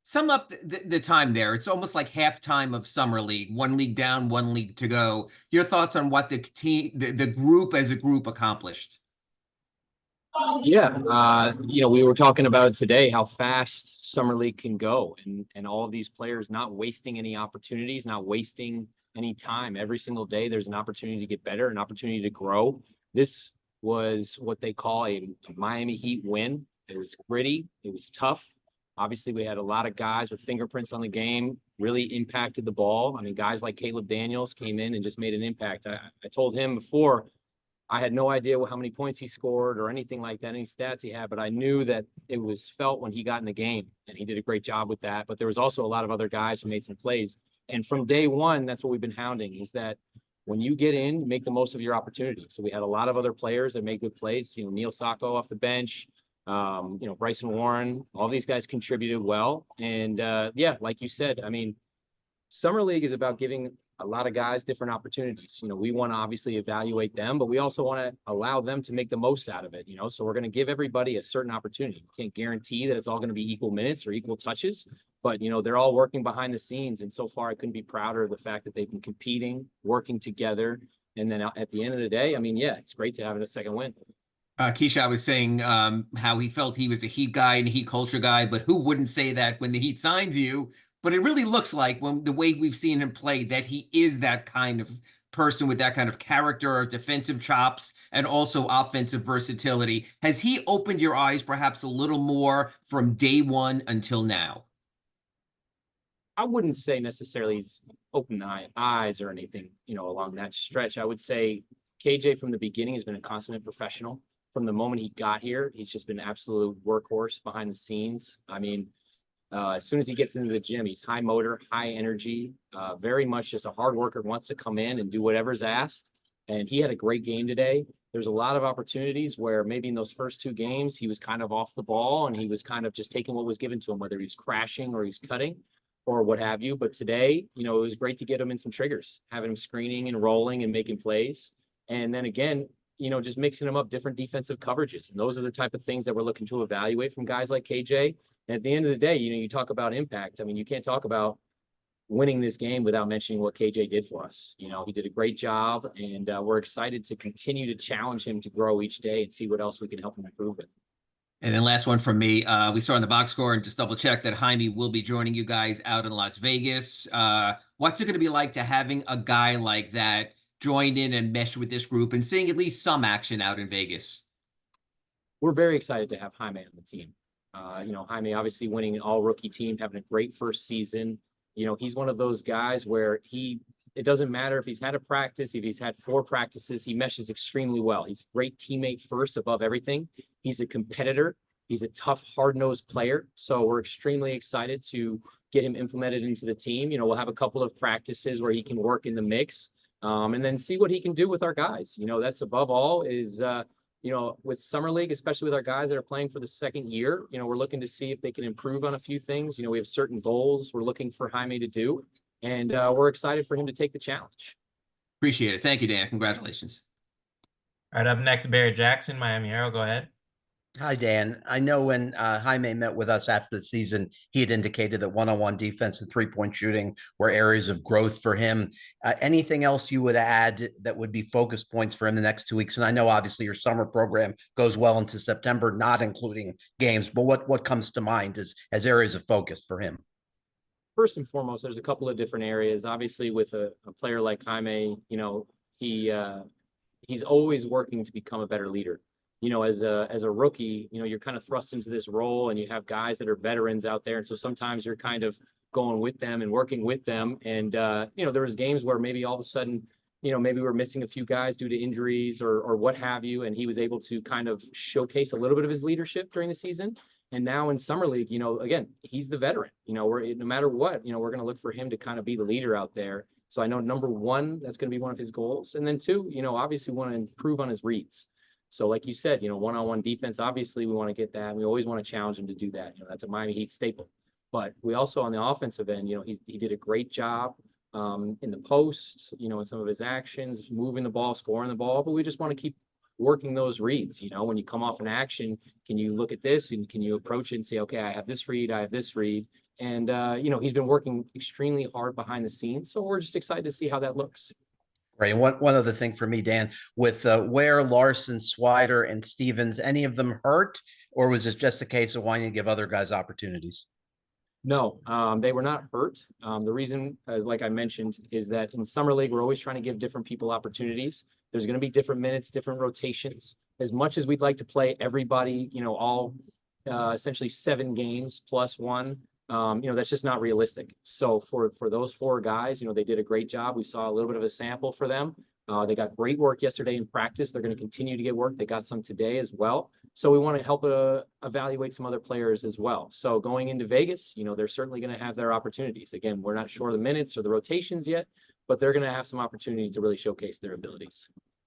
Sum up the time there. It's almost like halftime of summer league. One league down, one league to go. Your thoughts on what the team, the group as a group accomplished? Yeah, we were talking about today how fast summer league can go, and all of these players not wasting any opportunities, not wasting any time. Every single day, there's an opportunity to get better, an opportunity to grow. This was what they call a Miami Heat win. It was gritty, it was tough. Obviously, we had a lot of guys with fingerprints on the game, really impacted the ball. I mean, guys like Caleb Daniels came in and just made an impact. I told him before I had no idea how many points he scored or anything like that, any stats he had, but I knew that it was felt when he got in the game, and he did a great job with that. But there was also a lot of other guys who made some plays. And from day one, that's what we've been hounding, is that when you get in, make the most of your opportunity. So we had a lot of other players that made good plays. Neil Sacco off the bench, Bryson Warren, all these guys contributed well. And yeah, like you said, I mean, summer league is about giving a lot of guys different opportunities. We want to obviously evaluate them, but we also want to allow them to make the most out of it. So we're going to give everybody a certain opportunity. We can't guarantee that it's all going to be equal minutes or equal touches, but they're all working behind the scenes. And so far, I couldn't be prouder of the fact that they've been competing, working together. And then at the end of the day, I mean, yeah, it's great to have a second win. Keisha, I was saying how he felt he was a Heat guy and a Heat culture guy, but who wouldn't say that when the Heat signs you? But it really looks like, when the way we've seen him play, that he is that kind of person with that kind of character, defensive chops, and also offensive versatility. Has he opened your eyes perhaps a little more from day one until now? I wouldn't say necessarily he's open eyes or anything, along that stretch. I would say KJ from the beginning has been a consummate professional. From the moment he got here, he's just been an absolute workhorse behind the scenes. I mean, as soon as he gets into the gym, he's high motor, high energy, very much just a hard worker, wants to come in and do whatever's asked. And he had a great game today. There's a lot of opportunities where maybe in those first two games, he was kind of off the ball and he was kind of just taking what was given to him, whether he's crashing or he's cutting or what have you. But today, it was great to get him in some triggers, having him screening and rolling and making plays. And then again, just mixing them up, different defensive coverages. And those are the type of things that we're looking to evaluate from guys like KJ. And at the end of the day, you talk about impact. I mean, you can't talk about winning this game without mentioning what KJ did for us. He did a great job, and we're excited to continue to challenge him to grow each day and see what else we can help him improve with. And then last one from me. We saw in the box score and just double check that Jaime will be joining you guys out in Las Vegas. What's it going to be like to having a guy like that join in and mesh with this group and seeing at least some action out in Vegas? We're very excited to have Jaime on the team. Jaime obviously winning an all rookie team, having a great first season. He's one of those guys where it doesn't matter if he's had a practice, if he's had 4 practices, he meshes extremely well. He's a great teammate first above everything. He's a competitor. He's a tough, hard-nosed player. So we're extremely excited to get him implemented into the team. We'll have a couple of practices where he can work in the mix, and then see what he can do with our guys. That's above all is, with Summer League, especially with our guys that are playing for the second year, we're looking to see if they can improve on a few things. We have certain goals we're looking for Jaime to do, and we're excited for him to take the challenge. Appreciate it. Thank you, Dan. Congratulations. All right, up next, Barry Jackson, Miami Herald. Go ahead. Hi, Dan. I know when Jaime met with us after the season, he had indicated that one-on-one defense and three-point shooting were areas of growth for him. Anything else you would add that would be focus points for him the next 2 weeks? And I know obviously your summer program goes well into September, not including games, but what comes to mind as areas of focus for him? First and foremost, there's a couple of different areas. Obviously, with a player like Jaime, he's always working to become a better leader. As a rookie, you're kind of thrust into this role and you have guys that are veterans out there. And so sometimes you're kind of going with them and working with them. And, there was games where maybe all of a sudden, maybe we're missing a few guys due to injuries or what have you. And he was able to kind of showcase a little bit of his leadership during the season. And now in Summer League, again, he's the veteran. We're no matter what, we're going to look for him to kind of be the leader out there. So I know number one, that's going to be one of his goals. And then two, obviously want to improve on his reads. So like you said, one-on-one defense, obviously we want to get that. We always want to challenge him to do that. That's a Miami Heat staple. But we also on the offensive end, he did a great job in the post, in some of his actions, moving the ball, scoring the ball. But we just want to keep working those reads. When you come off an action, can you look at this and can you approach it and say, okay, I have this read, And, you know, he's been working extremely hard behind the scenes. So we're just excited to see how that looks. Right. And one other thing for me, Dan, with Ware, Larson, Swider, and Stevens, any of them hurt, or was it just a case of wanting to give other guys opportunities? No, they were not hurt. The reason, as like I mentioned, is that in summer league, we're always trying to give different people opportunities. There's going to be different minutes, different rotations. As much as we'd like to play everybody, you know, all essentially 7 games plus 1, you know, that's just not realistic. So for those 4 guys, you know, they did a great job. We saw a little bit of a sample for them. They got great work yesterday in practice. They're going to continue to get work. They got some today as well. So we want to help evaluate some other players as well. So going into Vegas, you know, they're certainly going to have their opportunities. Again, we're not sure the minutes or the rotations yet, but they're going to have some opportunities to really showcase their abilities.